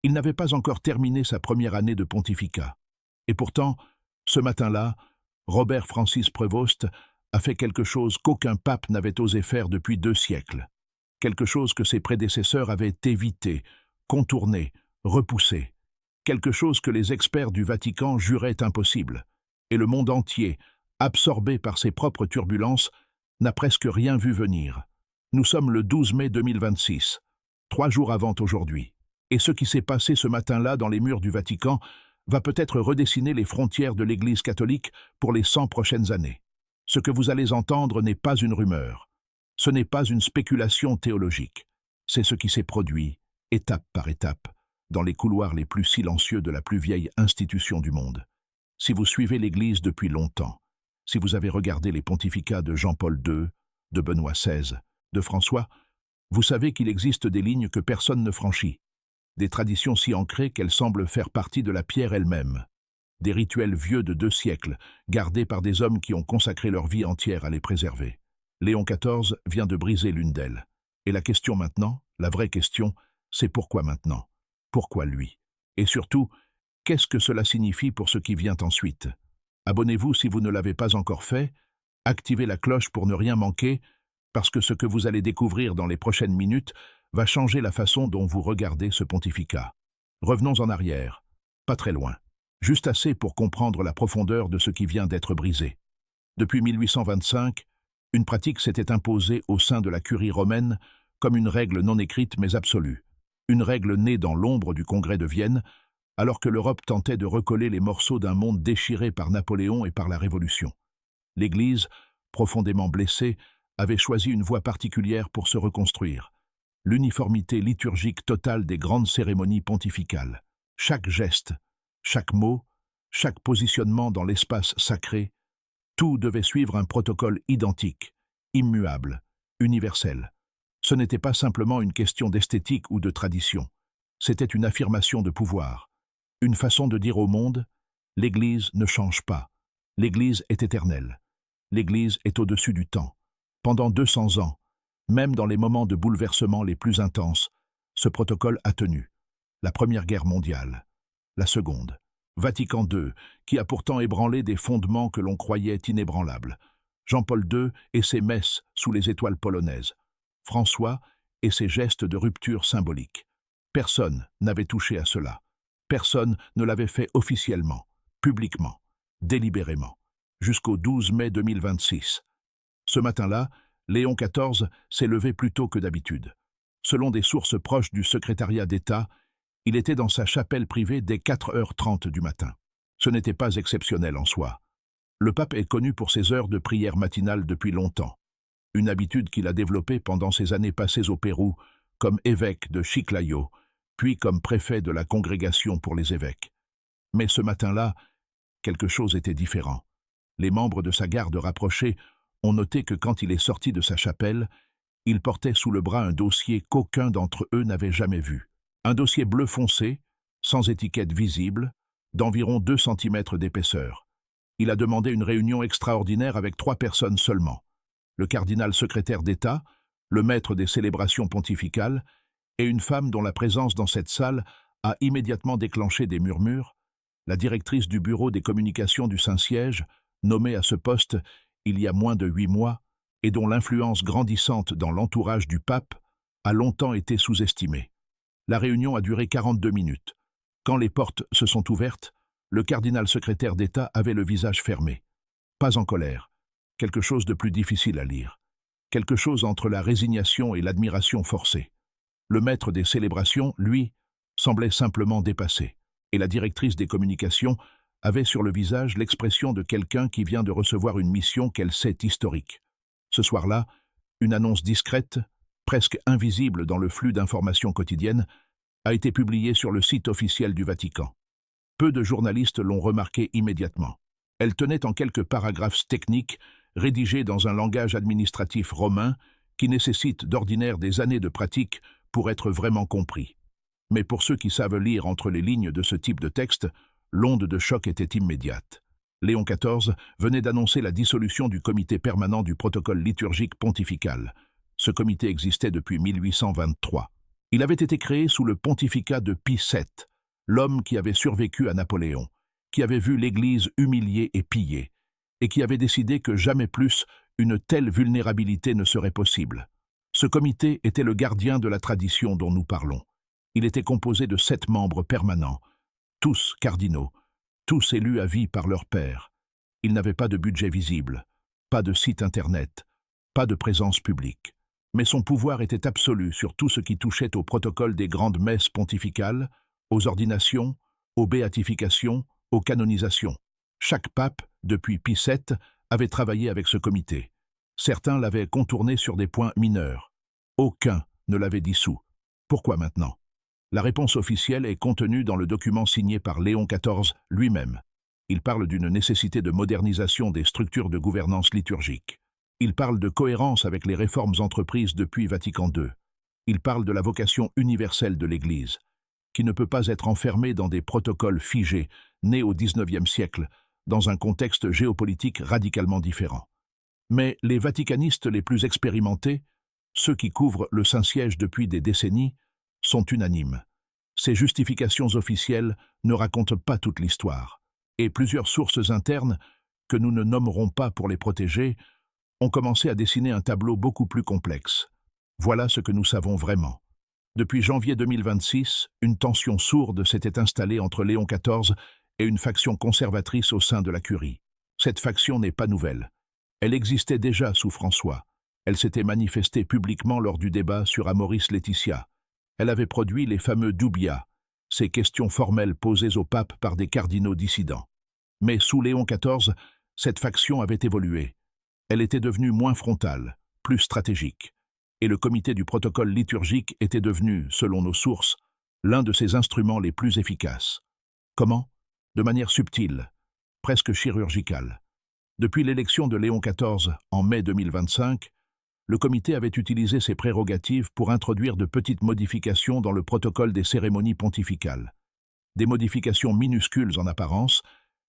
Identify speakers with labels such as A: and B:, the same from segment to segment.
A: Il n'avait pas encore terminé sa première année de pontificat. Et pourtant, ce matin-là, Robert Francis Prévost a fait quelque chose qu'aucun pape n'avait osé faire depuis 2 siècles. Quelque chose que ses prédécesseurs avaient évité, contourné, repoussé. Quelque chose que les experts du Vatican juraient impossible. Et le monde entier, absorbé par ses propres turbulences, n'a presque rien vu venir. Nous sommes le 12 mai 2026, 3 jours avant aujourd'hui. Et ce qui s'est passé ce matin-là dans les murs du Vatican va peut-être redessiner les frontières de l'Église catholique pour les 100 prochaines années. Ce que vous allez entendre n'est pas une rumeur. Ce n'est pas une spéculation théologique. C'est ce qui s'est produit, étape par étape, dans les couloirs les plus silencieux de la plus vieille institution du monde. Si vous suivez l'Église depuis longtemps, si vous avez regardé les pontificats de Jean-Paul II, de Benoît XVI, de François, vous savez qu'il existe des lignes que personne ne franchit, des traditions si ancrées qu'elles semblent faire partie de la pierre elle-même, des rituels vieux de 2 siècles, gardés par des hommes qui ont consacré leur vie entière à les préserver. Léon XIV vient de briser l'une d'elles. Et la question maintenant, la vraie question, c'est pourquoi maintenant? Pourquoi lui? Et surtout, qu'est-ce que cela signifie pour ce qui vient ensuite? Abonnez-vous si vous ne l'avez pas encore fait, activez la cloche pour ne rien manquer, parce que ce que vous allez découvrir dans les prochaines minutes va changer la façon dont vous regardez ce pontificat. Revenons en arrière, pas très loin, juste assez pour comprendre la profondeur de ce qui vient d'être brisé. Depuis 1825, une pratique s'était imposée au sein de la curie romaine comme une règle non écrite mais absolue, une règle née dans l'ombre du Congrès de Vienne, alors que l'Europe tentait de recoller les morceaux d'un monde déchiré par Napoléon et par la Révolution. L'Église, profondément blessée, avait choisi une voie particulière pour se reconstruire, l'uniformité liturgique totale des grandes cérémonies pontificales. Chaque geste, chaque mot, chaque positionnement dans l'espace sacré, tout devait suivre un protocole identique, immuable, universel. Ce n'était pas simplement une question d'esthétique ou de tradition, c'était une affirmation de pouvoir, une façon de dire au monde « l'Église ne change pas, l'Église est éternelle, l'Église est au-dessus du temps ». Pendant 200 ans, même dans les moments de bouleversement les plus intenses, ce protocole a tenu. La Première Guerre mondiale, la Seconde, Vatican II, qui a pourtant ébranlé des fondements que l'on croyait inébranlables, Jean-Paul II et ses messes sous les étoiles polonaises, François et ses gestes de rupture symbolique. Personne n'avait touché à cela. Personne ne l'avait fait officiellement, publiquement, délibérément, jusqu'au 12 mai 2026. Ce matin-là, Léon XIV s'est levé plus tôt que d'habitude. Selon des sources proches du secrétariat d'État, il était dans sa chapelle privée dès 4h30 du matin. Ce n'était pas exceptionnel en soi. Le pape est connu pour ses heures de prière matinale depuis longtemps, une habitude qu'il a développée pendant ses années passées au Pérou, comme évêque de Chiclayo, puis comme préfet de la Congrégation pour les évêques. Mais ce matin-là, quelque chose était différent. Les membres de sa garde rapprochée ont noté que quand il est sorti de sa chapelle, il portait sous le bras un dossier qu'aucun d'entre eux n'avait jamais vu. Un dossier bleu foncé, sans étiquette visible, d'environ 2 cm d'épaisseur. Il a demandé une réunion extraordinaire avec 3 personnes seulement. Le cardinal secrétaire d'État, le maître des célébrations pontificales, et une femme dont la présence dans cette salle a immédiatement déclenché des murmures, la directrice du bureau des communications du Saint-Siège, nommée à ce poste il y a moins de 8 mois, et dont l'influence grandissante dans l'entourage du pape a longtemps été sous-estimée. La réunion a duré 42 minutes. Quand les portes se sont ouvertes, le cardinal secrétaire d'État avait le visage fermé. Pas en colère, quelque chose de plus difficile à lire. Quelque chose entre la résignation et l'admiration forcée. Le maître des célébrations, lui, semblait simplement dépassé, et la directrice des communications avait sur le visage l'expression de quelqu'un qui vient de recevoir une mission qu'elle sait historique. Ce soir-là, une annonce discrète, presque invisible dans le flux d'informations quotidiennes, a été publiée sur le site officiel du Vatican. Peu de journalistes l'ont remarqué immédiatement. Elle tenait en quelques paragraphes techniques, rédigés dans un langage administratif romain, qui nécessite d'ordinaire des années de pratique pour être vraiment compris. Mais pour ceux qui savent lire entre les lignes de ce type de texte, l'onde de choc était immédiate. Léon XIV venait d'annoncer la dissolution du comité permanent du protocole liturgique pontifical. Ce comité existait depuis 1823. Il avait été créé sous le pontificat de Pie VII, l'homme qui avait survécu à Napoléon, qui avait vu l'Église humiliée et pillée, et qui avait décidé que jamais plus une telle vulnérabilité ne serait possible. Ce comité était le gardien de la tradition dont nous parlons. Il était composé de 7 membres permanents, tous cardinaux, tous élus à vie par leur père. Il n'avait pas de budget visible, pas de site internet, pas de présence publique. Mais son pouvoir était absolu sur tout ce qui touchait au protocole des grandes messes pontificales, aux ordinations, aux béatifications, aux canonisations. Chaque pape, depuis Pie VII, avait travaillé avec ce comité. Certains l'avaient contourné sur des points mineurs. Aucun ne l'avait dissous. Pourquoi maintenant? La réponse officielle est contenue dans le document signé par Léon XIV lui-même. Il parle d'une nécessité de modernisation des structures de gouvernance liturgique. Il parle de cohérence avec les réformes entreprises depuis Vatican II. Il parle de la vocation universelle de l'Église, qui ne peut pas être enfermée dans des protocoles figés, nés au XIXe siècle, dans un contexte géopolitique radicalement différent. Mais les vaticanistes les plus expérimentés, ceux qui couvrent le Saint-Siège depuis des décennies, sont unanimes. Ces justifications officielles ne racontent pas toute l'histoire, et plusieurs sources internes, que nous ne nommerons pas pour les protéger, ont commencé à dessiner un tableau beaucoup plus complexe. Voilà ce que nous savons vraiment. Depuis janvier 2026, une tension sourde s'était installée entre Léon XIV et une faction conservatrice au sein de la Curie. Cette faction n'est pas nouvelle. Elle existait déjà sous François. Elle s'était manifestée publiquement lors du débat sur Amoris Laetitia. Elle avait produit les fameux Dubia, ces questions formelles posées au pape par des cardinaux dissidents. Mais sous Léon XIV, cette faction avait évolué. Elle était devenue moins frontale, plus stratégique. Et le comité du protocole liturgique était devenu, selon nos sources, l'un de ses instruments les plus efficaces. Comment? De manière subtile, presque chirurgicale. Depuis l'élection de Léon XIV en mai 2025, le comité avait utilisé ses prérogatives pour introduire de petites modifications dans le protocole des cérémonies pontificales. Des modifications minuscules en apparence,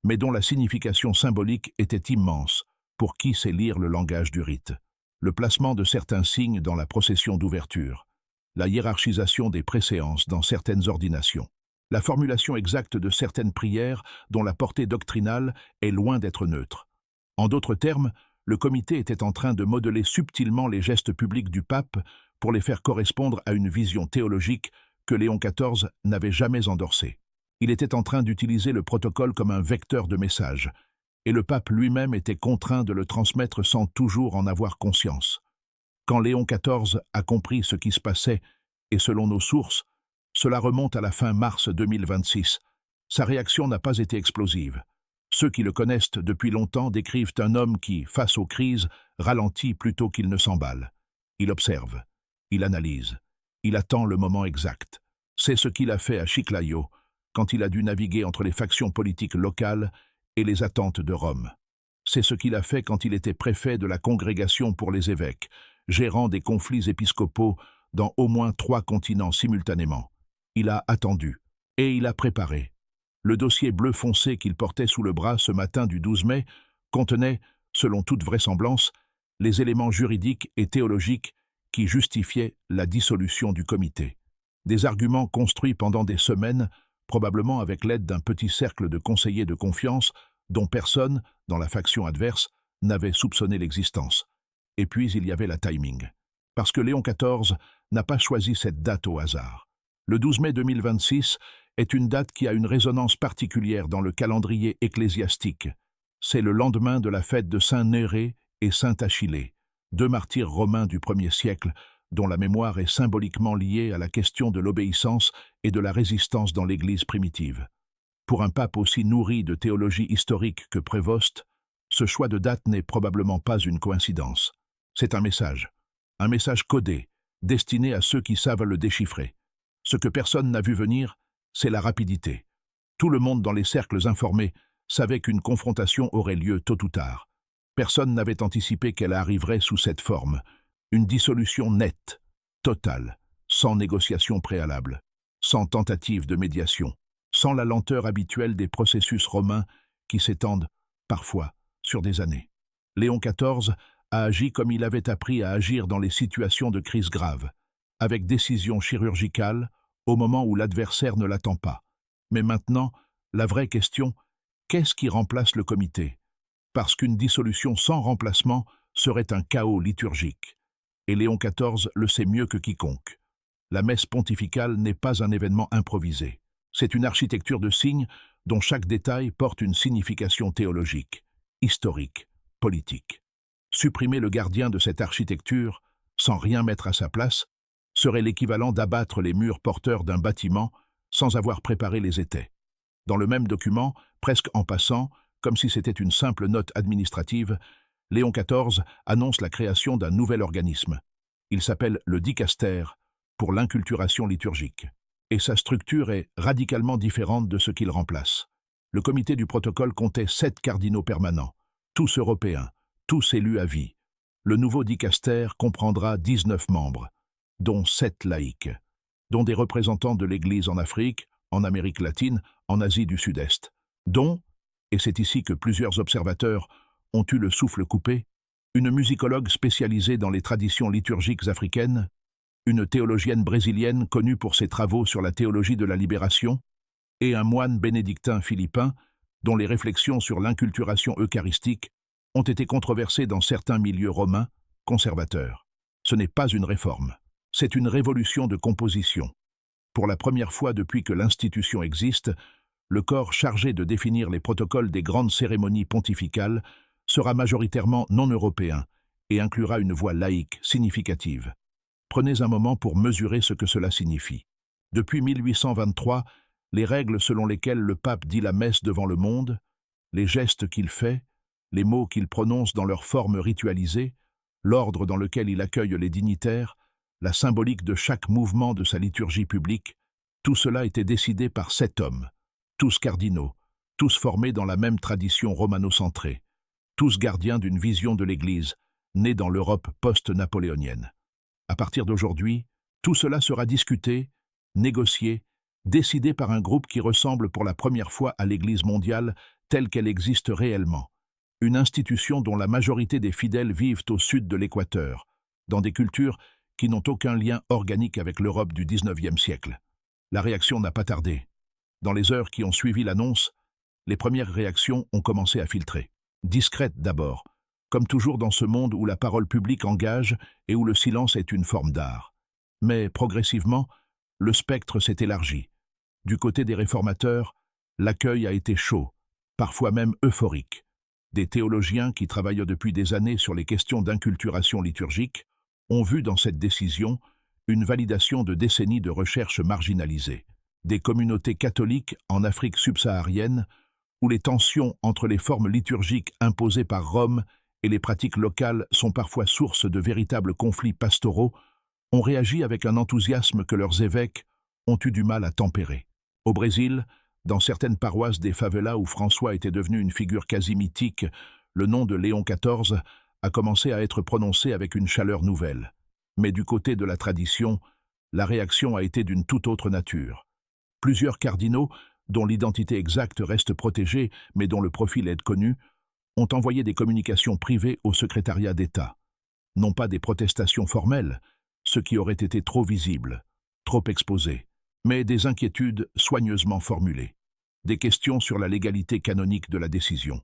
A: mais dont la signification symbolique était immense pour qui sait lire le langage du rite. Le placement de certains signes dans la procession d'ouverture, la hiérarchisation des préséances dans certaines ordinations, la formulation exacte de certaines prières dont la portée doctrinale est loin d'être neutre. En d'autres termes, le comité était en train de modeler subtilement les gestes publics du pape pour les faire correspondre à une vision théologique que Léon XIV n'avait jamais endossée. Il était en train d'utiliser le protocole comme un vecteur de message, et le pape lui-même était contraint de le transmettre sans toujours en avoir conscience. Quand Léon XIV a compris ce qui se passait, et selon nos sources, cela remonte à la fin mars 2026, sa réaction n'a pas été explosive. Ceux qui le connaissent depuis longtemps décrivent un homme qui, face aux crises, ralentit plutôt qu'il ne s'emballe. Il observe, il analyse, il attend le moment exact. C'est ce qu'il a fait à Chiclayo, quand il a dû naviguer entre les factions politiques locales et les attentes de Rome. C'est ce qu'il a fait quand il était préfet de la Congrégation pour les évêques, gérant des conflits épiscopaux dans au moins 3 continents simultanément. Il a attendu, et il a préparé. Le dossier bleu foncé qu'il portait sous le bras ce matin du 12 mai contenait, selon toute vraisemblance, les éléments juridiques et théologiques qui justifiaient la dissolution du comité. Des arguments construits pendant des semaines, probablement avec l'aide d'un petit cercle de conseillers de confiance dont personne, dans la faction adverse, n'avait soupçonné l'existence. Et puis il y avait la timing. Parce que Léon XIV n'a pas choisi cette date au hasard. Le 12 mai 2026 est une date qui a une résonance particulière dans le calendrier ecclésiastique. C'est le lendemain de la fête de Saint Nérée et Saint Achillée, 2 martyrs romains du 1er siècle, dont la mémoire est symboliquement liée à la question de l'obéissance et de la résistance dans l'Église primitive. Pour un pape aussi nourri de théologie historique que Prévost, ce choix de date n'est probablement pas une coïncidence. C'est un message codé, destiné à ceux qui savent le déchiffrer. Ce que personne n'a vu venir, c'est la rapidité. Tout le monde dans les cercles informés savait qu'une confrontation aurait lieu tôt ou tard. Personne n'avait anticipé qu'elle arriverait sous cette forme. Une dissolution nette, totale, sans négociation préalable, sans tentative de médiation, sans la lenteur habituelle des processus romains qui s'étendent, parfois, sur des années. Léon XIV a agi comme il avait appris à agir dans les situations de crise grave. avec décision chirurgicale, au moment où l'adversaire ne l'attend pas. Mais maintenant, la vraie question, qu'est-ce qui remplace le comité? Parce qu'une dissolution sans remplacement serait un chaos liturgique. Et Léon XIV le sait mieux que quiconque. La messe pontificale n'est pas un événement improvisé. C'est une architecture de signes dont chaque détail porte une signification théologique, historique, politique. Supprimer le gardien de cette architecture, sans rien mettre à sa place, serait l'équivalent d'abattre les murs porteurs d'un bâtiment sans avoir préparé les étais. Dans le même document, presque en passant, comme si c'était une simple note administrative, Léon XIV annonce la création d'un nouvel organisme. Il s'appelle le dicaster, pour l'inculturation liturgique. Et sa structure est radicalement différente de ce qu'il remplace. Le comité du protocole comptait 7 cardinaux permanents, tous européens, tous élus à vie. Le nouveau dicaster comprendra 19 membres, dont 7 laïcs, dont des représentants de l'Église en Afrique, en Amérique latine, en Asie du Sud-Est, dont, et c'est ici que plusieurs observateurs ont eu le souffle coupé, une musicologue spécialisée dans les traditions liturgiques africaines, une théologienne brésilienne connue pour ses travaux sur la théologie de la libération, et un moine bénédictin philippin dont les réflexions sur l'inculturation eucharistique ont été controversées dans certains milieux romains conservateurs. Ce n'est pas une réforme, c'est une révolution de composition. Pour la première fois depuis que l'institution existe, le corps chargé de définir les protocoles des grandes cérémonies pontificales sera majoritairement non européen et inclura une voix laïque significative. Prenez un moment pour mesurer ce que cela signifie. Depuis 1823, les règles selon lesquelles le pape dit la messe devant le monde, les gestes qu'il fait, les mots qu'il prononce dans leur forme ritualisée, l'ordre dans lequel il accueille les dignitaires, la symbolique de chaque mouvement de sa liturgie publique, tout cela était décidé par 7 hommes, tous cardinaux, tous formés dans la même tradition romano-centrée, tous gardiens d'une vision de l'Église, née dans l'Europe post-napoléonienne. À partir d'aujourd'hui, tout cela sera discuté, négocié, décidé par un groupe qui ressemble pour la première fois à l'Église mondiale telle qu'elle existe réellement. Une institution dont la majorité des fidèles vivent au sud de l'Équateur, dans des cultures qui n'ont aucun lien organique avec l'Europe du XIXe siècle. La réaction n'a pas tardé. Dans les heures qui ont suivi l'annonce, les premières réactions ont commencé à filtrer. Discrètes d'abord, comme toujours dans ce monde où la parole publique engage et où le silence est une forme d'art. Mais progressivement, le spectre s'est élargi. Du côté des réformateurs, l'accueil a été chaud, parfois même euphorique. Des théologiens qui travaillent depuis des années sur les questions d'inculturation liturgique ont vu dans cette décision une validation de décennies de recherche marginalisées. Des communautés catholiques en Afrique subsaharienne, où les tensions entre les formes liturgiques imposées par Rome et les pratiques locales sont parfois source de véritables conflits pastoraux, ont réagi avec un enthousiasme que leurs évêques ont eu du mal à tempérer. Au Brésil, dans certaines paroisses des favelas où François était devenu une figure quasi mythique, le nom de Léon XIV a commencé à être prononcé avec une chaleur nouvelle. Mais du côté de la tradition, la réaction a été d'une toute autre nature. Plusieurs cardinaux, dont l'identité exacte reste protégée mais dont le profil est connu, ont envoyé des communications privées au secrétariat d'État. Non pas des protestations formelles, ce qui aurait été trop visible, trop exposé, mais des inquiétudes soigneusement formulées. Des questions sur la légalité canonique de la décision,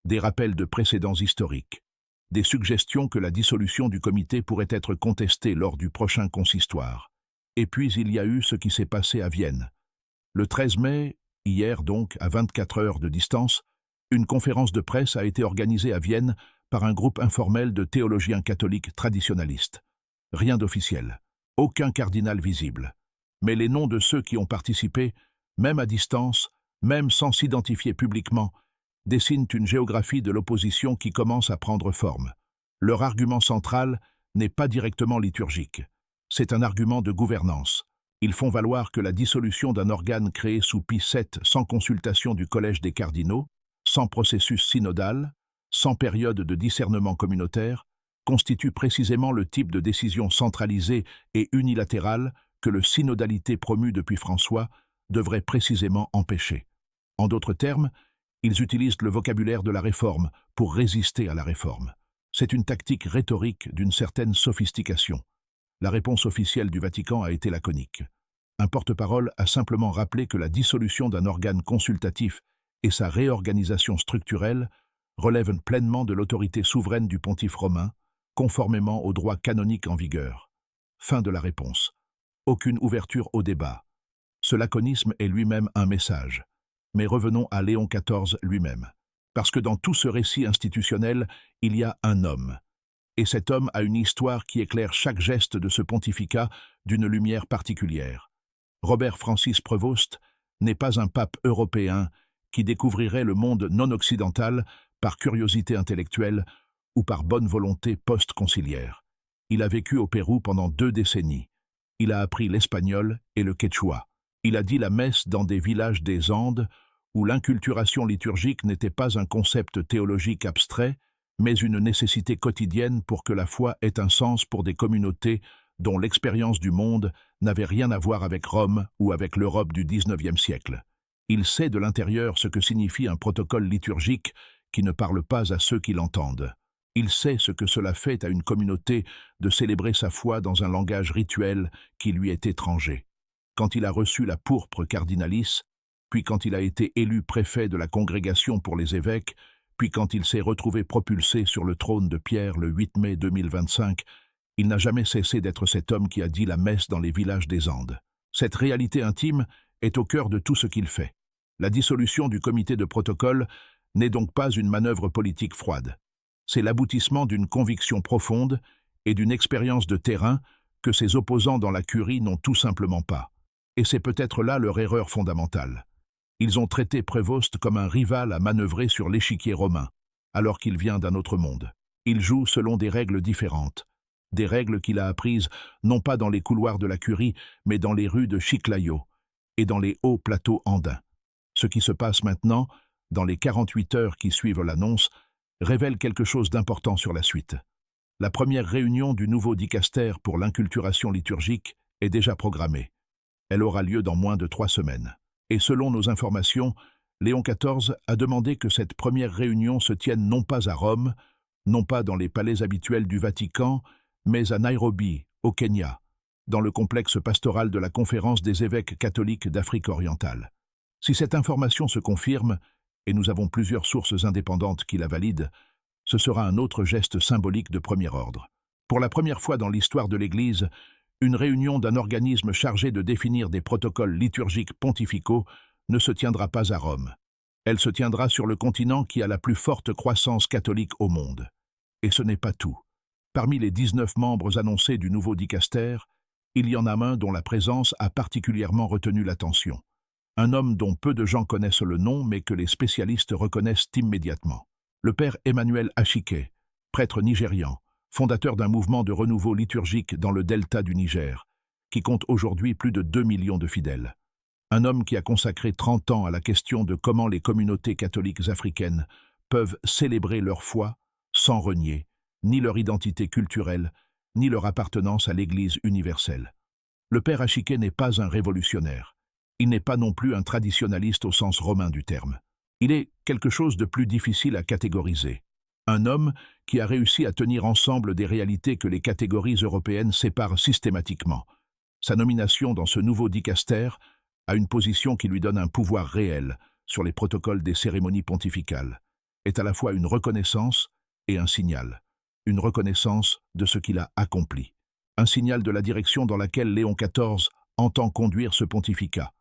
A: des rappels de précédents historiques, des suggestions que la dissolution du comité pourrait être contestée lors du prochain consistoire. Et puis il y a eu ce qui s'est passé à Vienne. Le 13 mai, hier donc, à 24 heures de distance, une conférence de presse a été organisée à Vienne par un groupe informel de théologiens catholiques traditionalistes. Rien d'officiel, aucun cardinal visible. Mais les noms de ceux qui ont participé, même à distance, même sans s'identifier publiquement, dessinent une géographie de l'opposition qui commence à prendre forme. Leur argument central n'est pas directement liturgique. C'est un argument de gouvernance. Ils font valoir que la dissolution d'un organe créé sous Pie VII sans consultation du Collège des cardinaux, sans processus synodal, sans période de discernement communautaire, constitue précisément le type de décision centralisée et unilatérale que le synodalité promue depuis François devrait précisément empêcher. En d'autres termes, ils utilisent le vocabulaire de la réforme pour résister à la réforme. C'est une tactique rhétorique d'une certaine sophistication. La réponse officielle du Vatican a été laconique. Un porte-parole a simplement rappelé que la dissolution d'un organe consultatif et sa réorganisation structurelle relèvent pleinement de l'autorité souveraine du pontife romain, conformément au droit canonique en vigueur. Fin de la réponse. Aucune ouverture au débat. Ce laconisme est lui-même un message. Mais revenons à Léon XIV lui-même. Parce que dans tout ce récit institutionnel, il y a un homme. Et cet homme a une histoire qui éclaire chaque geste de ce pontificat d'une lumière particulière. Robert Francis Prevost n'est pas un pape européen qui découvrirait le monde non occidental par curiosité intellectuelle ou par bonne volonté post-conciliaire. Il a vécu au Pérou pendant 2 décennies. Il a appris l'espagnol et le quechua. Il a dit la messe dans des villages des Andes où l'inculturation liturgique n'était pas un concept théologique abstrait, mais une nécessité quotidienne pour que la foi ait un sens pour des communautés dont l'expérience du monde n'avait rien à voir avec Rome ou avec l'Europe du XIXe siècle. Il sait de l'intérieur ce que signifie un protocole liturgique qui ne parle pas à ceux qui l'entendent. Il sait ce que cela fait à une communauté de célébrer sa foi dans un langage rituel qui lui est étranger. Quand il a reçu la pourpre cardinalis, puis quand il a été élu préfet de la congrégation pour les évêques, puis quand il s'est retrouvé propulsé sur le trône de Pierre le 8 mai 2025, il n'a jamais cessé d'être cet homme qui a dit la messe dans les villages des Andes. Cette réalité intime est au cœur de tout ce qu'il fait. La dissolution du comité de protocole n'est donc pas une manœuvre politique froide. C'est l'aboutissement d'une conviction profonde et d'une expérience de terrain que ses opposants dans la curie n'ont tout simplement pas. Et c'est peut-être là leur erreur fondamentale. Ils ont traité Prévost comme un rival à manœuvrer sur l'échiquier romain, alors qu'il vient d'un autre monde. Il joue selon des règles différentes, des règles qu'il a apprises non pas dans les couloirs de la curie, mais dans les rues de Chiclayo et dans les hauts plateaux andins. Ce qui se passe maintenant, dans les 48 heures qui suivent l'annonce, révèle quelque chose d'important sur la suite. La première réunion du nouveau dicaster pour l'inculturation liturgique est déjà programmée. Elle aura lieu dans moins de 3 semaines. Et selon nos informations, Léon XIV a demandé que cette première réunion se tienne non pas à Rome, non pas dans les palais habituels du Vatican, mais à Nairobi, au Kenya, dans le complexe pastoral de la Conférence des évêques catholiques d'Afrique orientale. Si cette information se confirme, et nous avons plusieurs sources indépendantes qui la valident, ce sera un autre geste symbolique de premier ordre. Pour la première fois dans l'histoire de l'Église, une réunion d'un organisme chargé de définir des protocoles liturgiques pontificaux ne se tiendra pas à Rome. Elle se tiendra sur le continent qui a la plus forte croissance catholique au monde. Et ce n'est pas tout. Parmi les 19 membres annoncés du nouveau dicaster, il y en a un dont la présence a particulièrement retenu l'attention. Un homme dont peu de gens connaissent le nom, mais que les spécialistes reconnaissent immédiatement. Le père Emmanuel Achike, prêtre nigérian, fondateur d'un mouvement de renouveau liturgique dans le delta du Niger, qui compte aujourd'hui plus de 2 millions de fidèles. Un homme qui a consacré 30 ans à la question de comment les communautés catholiques africaines peuvent célébrer leur foi sans renier ni leur identité culturelle, ni leur appartenance à l'Église universelle. Le père Achike n'est pas un révolutionnaire. Il n'est pas non plus un traditionnaliste au sens romain du terme. Il est quelque chose de plus difficile à catégoriser. Un homme qui a réussi à tenir ensemble des réalités que les catégories européennes séparent systématiquement. Sa nomination dans ce nouveau dicaster a une position qui lui donne un pouvoir réel sur les protocoles des cérémonies pontificales, est à la fois une reconnaissance et un signal. Une reconnaissance de ce qu'il a accompli. Un signal de la direction dans laquelle Léon XIV entend conduire ce pontificat.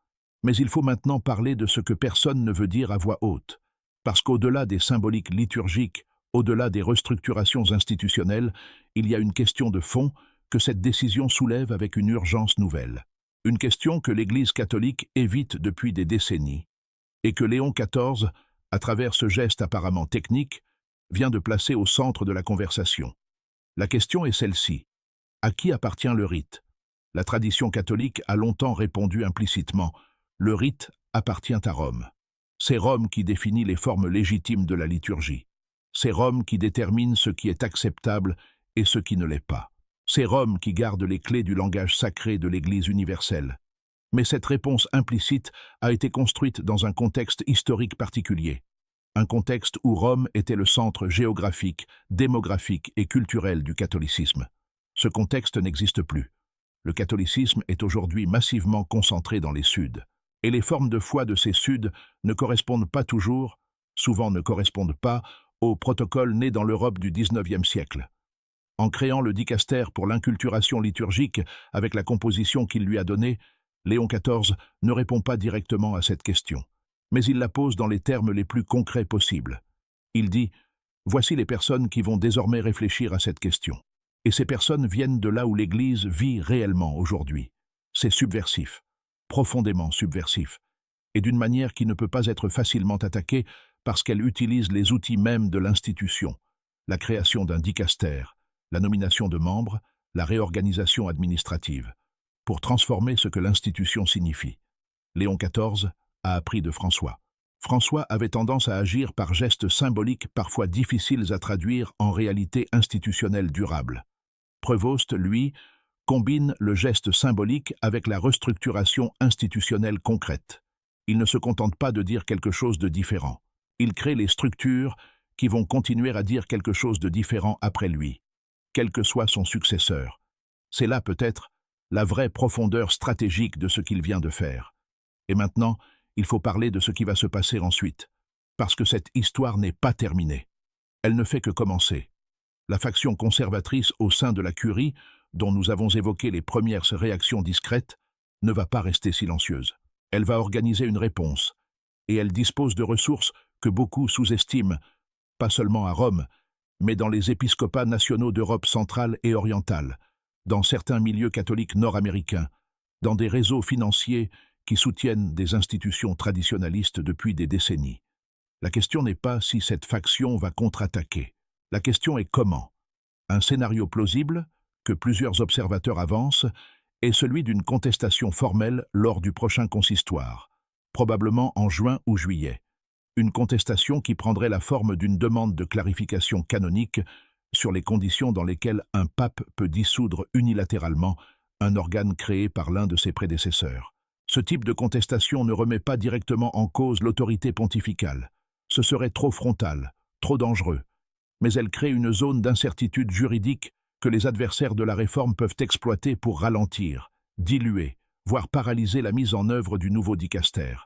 A: Mais il faut maintenant parler de ce que personne ne veut dire à voix haute. Parce qu'au-delà des symboliques liturgiques, au-delà des restructurations institutionnelles, il y a une question de fond que cette décision soulève avec une urgence nouvelle. Une question que l'Église catholique évite depuis des décennies. Et que Léon XIV, à travers ce geste apparemment technique, vient de placer au centre de la conversation. La question est celle-ci. À qui appartient le rite? La tradition catholique a longtemps répondu implicitement. Le rite appartient à Rome. C'est Rome qui définit les formes légitimes de la liturgie. C'est Rome qui détermine ce qui est acceptable et ce qui ne l'est pas. C'est Rome qui garde les clés du langage sacré de l'Église universelle. Mais cette réponse implicite a été construite dans un contexte historique particulier. Un contexte où Rome était le centre géographique, démographique et culturel du catholicisme. Ce contexte n'existe plus. Le catholicisme est aujourd'hui massivement concentré dans les Suds. Et les formes de foi de ces Suds ne correspondent pas toujours, souvent ne correspondent pas, au protocole né dans l'Europe du XIXe siècle. En créant le dicaster pour l'inculturation liturgique avec la composition qu'il lui a donnée, Léon XIV ne répond pas directement à cette question. Mais il la pose dans les termes les plus concrets possibles. Il dit « Voici les personnes qui vont désormais réfléchir à cette question. » Et ces personnes viennent de là où l'Église vit réellement aujourd'hui. C'est subversif, profondément subversif, et d'une manière qui ne peut pas être facilement attaquée parce qu'elle utilise les outils mêmes de l'institution, la création d'un dicaster, la nomination de membres, la réorganisation administrative, pour transformer ce que l'institution signifie. Léon XIV a appris de François. François avait tendance à agir par gestes symboliques parfois difficiles à traduire en réalité institutionnelle durable. Prévost, lui, combine le geste symbolique avec la restructuration institutionnelle concrète. Il ne se contente pas de dire quelque chose de différent. Il crée les structures qui vont continuer à dire quelque chose de différent après lui, quel que soit son successeur. C'est là peut-être la vraie profondeur stratégique de ce qu'il vient de faire. Et maintenant, il faut parler de ce qui va se passer ensuite, parce que cette histoire n'est pas terminée. Elle ne fait que commencer. La faction conservatrice au sein de la Curie, dont nous avons évoqué les premières réactions discrètes, ne va pas rester silencieuse. Elle va organiser une réponse, et elle dispose de ressources que beaucoup sous-estiment, pas seulement à Rome, mais dans les épiscopats nationaux d'Europe centrale et orientale, dans certains milieux catholiques nord-américains, dans des réseaux financiers qui soutiennent des institutions traditionnalistes depuis des décennies. La question n'est pas si cette faction va contre-attaquer. La question est comment. Un scénario plausible, que plusieurs observateurs avancent, est celui d'une contestation formelle lors du prochain consistoire, probablement en juin ou juillet. Une contestation qui prendrait la forme d'une demande de clarification canonique sur les conditions dans lesquelles un pape peut dissoudre unilatéralement un organe créé par l'un de ses prédécesseurs. Ce type de contestation ne remet pas directement en cause l'autorité pontificale. Ce serait trop frontal, trop dangereux. Mais elle crée une zone d'incertitude juridique que les adversaires de la réforme peuvent exploiter pour ralentir, diluer, voire paralyser la mise en œuvre du nouveau dicaster.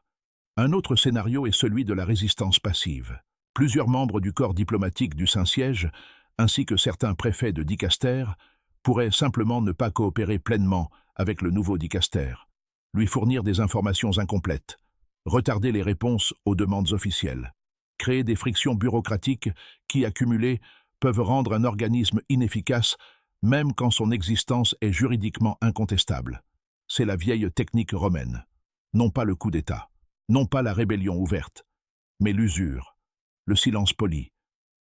A: Un autre scénario est celui de la résistance passive. Plusieurs membres du corps diplomatique du Saint-Siège, ainsi que certains préfets de dicaster, pourraient simplement ne pas coopérer pleinement avec le nouveau dicaster, lui fournir des informations incomplètes, retarder les réponses aux demandes officielles, créer des frictions bureaucratiques qui, accumulées, peuvent rendre un organisme inefficace même quand son existence est juridiquement incontestable. C'est la vieille technique romaine. Non pas le coup d'État, non pas la rébellion ouverte, mais l'usure, le silence poli,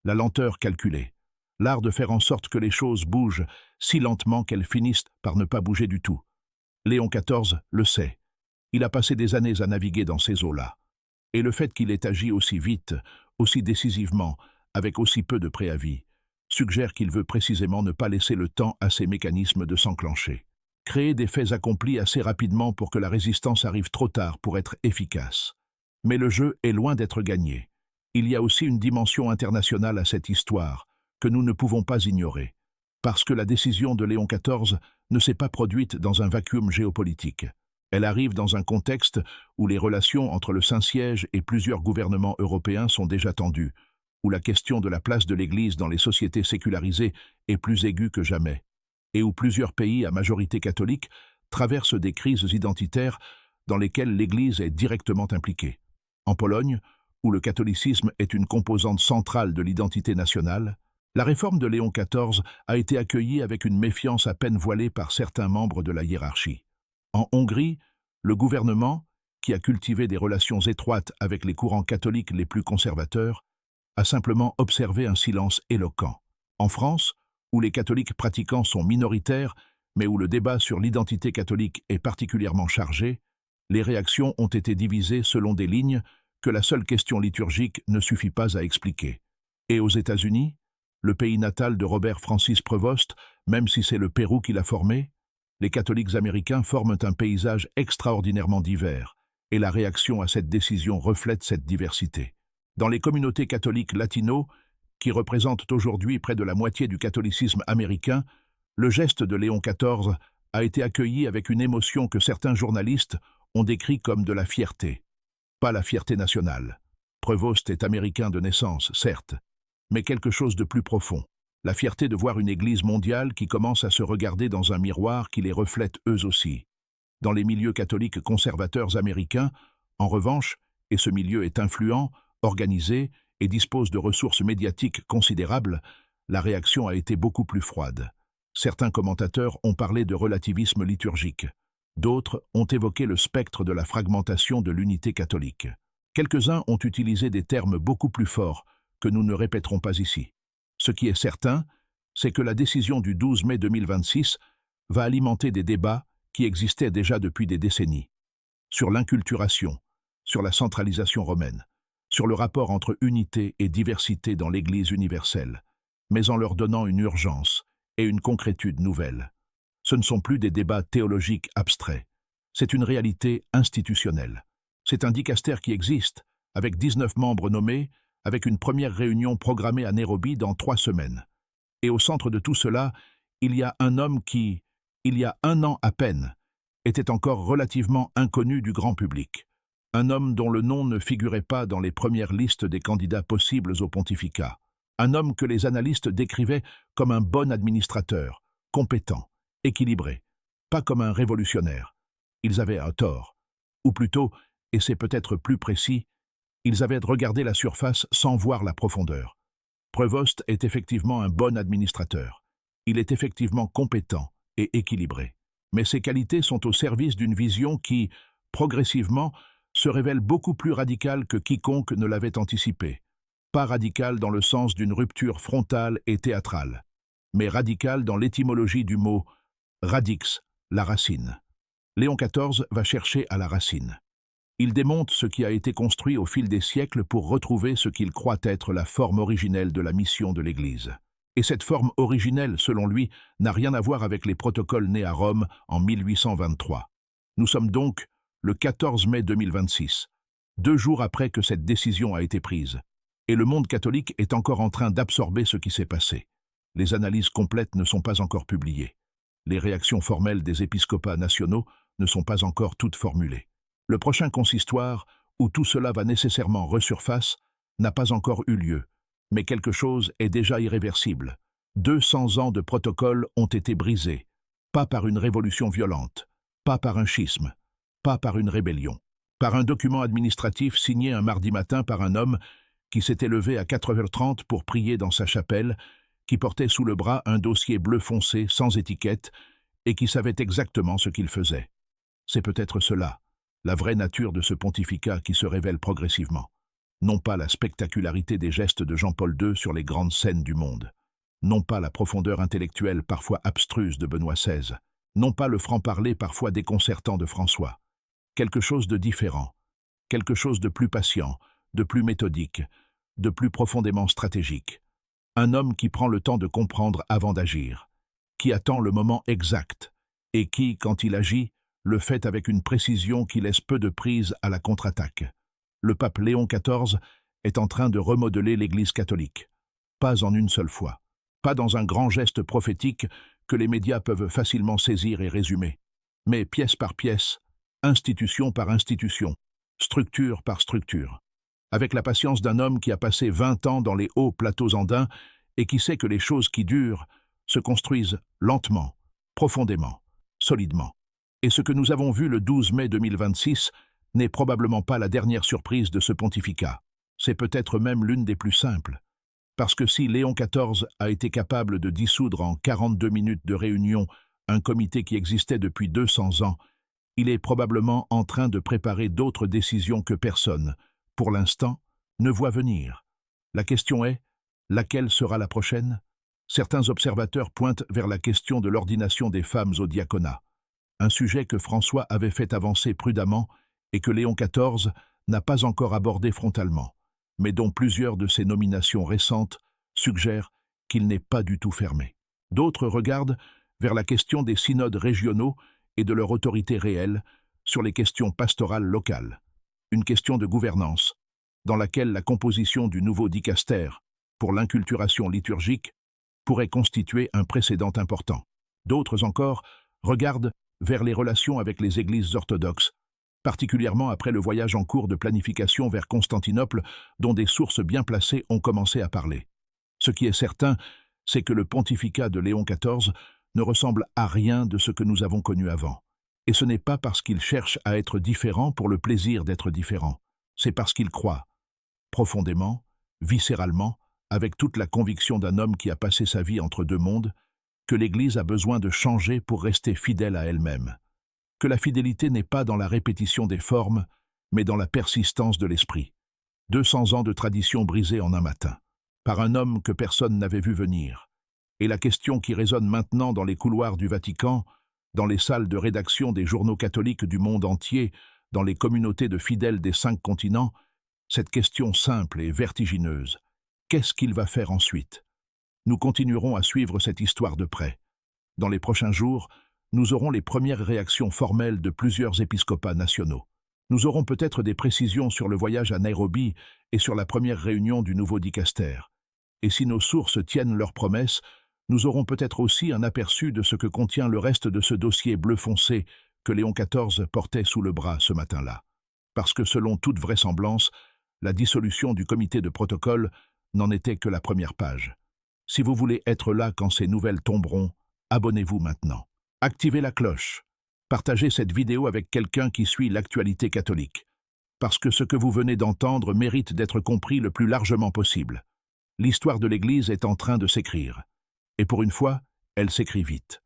A: la lenteur calculée, l'art de faire en sorte que les choses bougent si lentement qu'elles finissent par ne pas bouger du tout. Léon XIV le sait. Il a passé des années à naviguer dans ces eaux-là. Et le fait qu'il ait agi aussi vite, aussi décisivement, avec aussi peu de préavis, suggère qu'il veut précisément ne pas laisser le temps à ces mécanismes de s'enclencher. Créer des faits accomplis assez rapidement pour que la résistance arrive trop tard pour être efficace. Mais le jeu est loin d'être gagné. Il y a aussi une dimension internationale à cette histoire que nous ne pouvons pas ignorer, parce que la décision de Léon XIV ne s'est pas produite dans un vacuum géopolitique. Elle arrive dans un contexte où les relations entre le Saint-Siège et plusieurs gouvernements européens sont déjà tendues, où la question de la place de l'Église dans les sociétés sécularisées est plus aiguë que jamais, et où plusieurs pays à majorité catholique traversent des crises identitaires dans lesquelles l'Église est directement impliquée. En Pologne, où le catholicisme est une composante centrale de l'identité nationale, la réforme de Léon XIV a été accueillie avec une méfiance à peine voilée par certains membres de la hiérarchie. En Hongrie, le gouvernement, qui a cultivé des relations étroites avec les courants catholiques les plus conservateurs, a simplement observé un silence éloquent. En France, où les catholiques pratiquants sont minoritaires, mais où le débat sur l'identité catholique est particulièrement chargé, les réactions ont été divisées selon des lignes que la seule question liturgique ne suffit pas à expliquer. Et aux États-Unis, le pays natal de Robert Francis Prevost, même si c'est le Pérou qui l'a formé, les catholiques américains forment un paysage extraordinairement divers, et la réaction à cette décision reflète cette diversité. Dans les communautés catholiques latino, qui représentent aujourd'hui près de la moitié du catholicisme américain, Le geste de Léon XIV a été accueilli avec une émotion que certains journalistes ont décrit comme de la fierté. Pas la fierté nationale. Prévost est américain de naissance, certes, mais quelque chose de plus profond. La fierté de voir une Église mondiale qui commence à se regarder dans un miroir qui les reflète eux aussi. Dans les milieux catholiques conservateurs américains, en revanche, et ce milieu est influent, organisé et dispose de ressources médiatiques considérables, la réaction a été beaucoup plus froide. Certains commentateurs ont parlé de relativisme liturgique. D'autres ont évoqué le spectre de la fragmentation de l'unité catholique. Quelques-uns ont utilisé des termes beaucoup plus forts que nous ne répéterons pas ici. Ce qui est certain, c'est que la décision du 12 mai 2026 va alimenter des débats qui existaient déjà depuis des décennies. Sur l'inculturation, sur la centralisation romaine, sur le rapport entre unité et diversité dans l'Église universelle, mais en leur donnant une urgence et une concrétude nouvelle. Ce ne sont plus des débats théologiques abstraits, c'est une réalité institutionnelle. C'est un dicastère qui existe, avec 19 membres nommés, avec une première réunion programmée à Nairobi dans 3 semaines. Et au centre de tout cela, il y a un homme qui, il y a 1 an à peine, était encore relativement inconnu du grand public. Un homme dont le nom ne figurait pas dans les premières listes des candidats possibles au pontificat. Un homme que les analystes décrivaient comme un bon administrateur, compétent, équilibré, pas comme un révolutionnaire. Ils avaient un tort. Ou plutôt, et c'est peut-être plus précis, ils avaient regardé la surface sans voir la profondeur. Prévost est effectivement un bon administrateur. Il est effectivement compétent et équilibré. Mais ses qualités sont au service d'une vision qui, progressivement, se révèle beaucoup plus radicale que quiconque ne l'avait anticipé. Pas radicale dans le sens d'une rupture frontale et théâtrale, mais radicale dans l'étymologie du mot « radix », la racine. Léon XIV va chercher à la racine. Il démonte ce qui a été construit au fil des siècles pour retrouver ce qu'il croit être la forme originelle de la mission de l'Église. Et cette forme originelle, selon lui, n'a rien à voir avec les protocoles nés à Rome en 1823. Nous sommes donc le 14 mai 2026, 2 jours après que cette décision a été prise. Et le monde catholique est encore en train d'absorber ce qui s'est passé. Les analyses complètes ne sont pas encore publiées. Les réactions formelles des épiscopats nationaux ne sont pas encore toutes formulées. Le prochain consistoire, où tout cela va nécessairement resurface, n'a pas encore eu lieu. Mais quelque chose est déjà irréversible. 200 ans de protocoles ont été brisés, pas par une révolution violente, pas par un schisme, pas par une rébellion, par un document administratif signé un mardi matin par un homme qui s'était levé à 4h30 pour prier dans sa chapelle, qui portait sous le bras un dossier bleu foncé sans étiquette et qui savait exactement ce qu'il faisait. C'est peut-être cela, la vraie nature de ce pontificat qui se révèle progressivement. Non pas la spectacularité des gestes de Jean-Paul II sur les grandes scènes du monde. Non pas la profondeur intellectuelle parfois abstruse de Benoît XVI. Non pas le franc-parler parfois déconcertant de François. Quelque chose de différent. Quelque chose de plus patient, de plus méthodique, de plus profondément stratégique. Un homme qui prend le temps de comprendre avant d'agir, qui attend le moment exact, et qui, quand il agit, le fait avec une précision qui laisse peu de prise à la contre-attaque. Le pape Léon XIV est en train de remodeler l'Église catholique. Pas en une seule fois. Pas dans un grand geste prophétique que les médias peuvent facilement saisir et résumer. Mais pièce par pièce, institution par institution, structure par structure. Avec la patience d'un homme qui a passé 20 ans dans les hauts plateaux andins et qui sait que les choses qui durent se construisent lentement, profondément, solidement. Et ce que nous avons vu le 12 mai 2026 n'est probablement pas la dernière surprise de ce pontificat. C'est peut-être même l'une des plus simples. Parce que si Léon XIV a été capable de dissoudre en 42 minutes de réunion un comité qui existait depuis 200 ans, il est probablement en train de préparer d'autres décisions que personne, pour l'instant, ne voit venir. La question est, laquelle sera la prochaine? Certains observateurs pointent vers la question de l'ordination des femmes au diaconat, un sujet que François avait fait avancer prudemment et que Léon XIV n'a pas encore abordé frontalement, mais dont plusieurs de ses nominations récentes suggèrent qu'il n'est pas du tout fermé. D'autres regardent vers la question des synodes régionaux et de leur autorité réelle sur les questions pastorales locales, une question de gouvernance, dans laquelle la composition du nouveau dicastère pour l'inculturation liturgique pourrait constituer un précédent important. D'autres encore regardent vers les relations avec les églises orthodoxes, particulièrement après le voyage en cours de planification vers Constantinople dont des sources bien placées ont commencé à parler. Ce qui est certain, c'est que le pontificat de Léon XIV ne ressemble à rien de ce que nous avons connu avant. Et ce n'est pas parce qu'il cherche à être différent pour le plaisir d'être différent. C'est parce qu'il croit, profondément, viscéralement, avec toute la conviction d'un homme qui a passé sa vie entre deux mondes, que l'Église a besoin de changer pour rester fidèle à elle-même. Que la fidélité n'est pas dans la répétition des formes, mais dans la persistance de l'esprit. 200 ans de tradition brisée en un matin, par un homme que personne n'avait vu venir. Et la question qui résonne maintenant dans les couloirs du Vatican, dans les salles de rédaction des journaux catholiques du monde entier, dans les communautés de fidèles des 5 continents, cette question simple et vertigineuse. Qu'est-ce qu'il va faire ensuite? Nous continuerons à suivre cette histoire de près. Dans les prochains jours, nous aurons les premières réactions formelles de plusieurs épiscopats nationaux. Nous aurons peut-être des précisions sur le voyage à Nairobi et sur la première réunion du nouveau dicaster. Et si nos sources tiennent leurs promesses, nous aurons peut-être aussi un aperçu de ce que contient le reste de ce dossier bleu foncé que Léon XIV portait sous le bras ce matin-là. Parce que selon toute vraisemblance, la dissolution du comité de protocole n'en était que la première page. Si vous voulez être là quand ces nouvelles tomberont, abonnez-vous maintenant. Activez la cloche. Partagez cette vidéo avec quelqu'un qui suit l'actualité catholique. Parce que ce que vous venez d'entendre mérite d'être compris le plus largement possible. L'histoire de l'Église est en train de s'écrire. Et pour une fois, elle s'écrit vite.